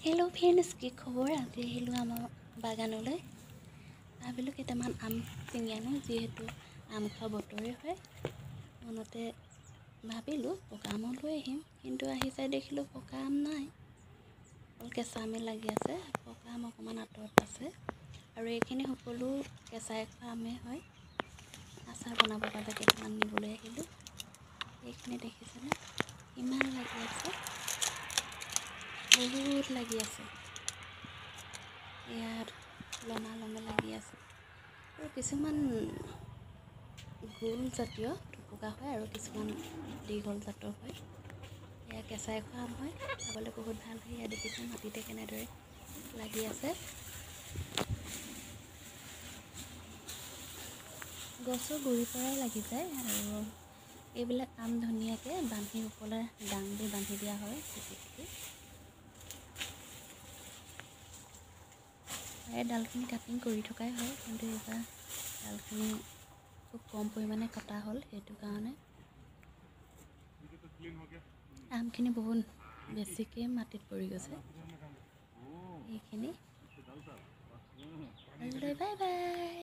Hello friends की खबर आज आम बागानলৈ भाविलो केटामान आम चिंगी आनो जीतु आम खा बतरे है मनते भाविलो पका आम लै आहिम किन्तु आहि चाइ देखिलो पका आम नाइ अल केঁচা आमे लागि आछे पका आम अकमान आतरत आछे आरु एखिनि सकलो केঁচাই खा आमे है आचार बनाब বাবে केटामान निबले आहिलो एखिनि देखिछने इमान लागि आछे बहुत लगी आछे यार लमा लमे लगी आछे और किछुमान गोल जातीय थुपुका है और किछुमान दीघल जातर है या केঁচাই खा आम है खाबले बहुत ভাল है या देखिछे माटिते केनेदरे लगी आछे गछर गुरिर पৰাই লাগি যায় আৰু এইবিলাক আম ধুনিয়াকে বান্ধি ওপৰলে ডাং দি বান্ধি দিয়া হয় डालखिनि काटिंग करि थकाय হয় কিন্তু এবাৰ डालखिनि খুব কম পৰিমাণে কটা হল হেতু কাৰণে আমখিনি বহুত বেছিকে মাটিত পৰি গৈছে এইখিনি বাই বাই।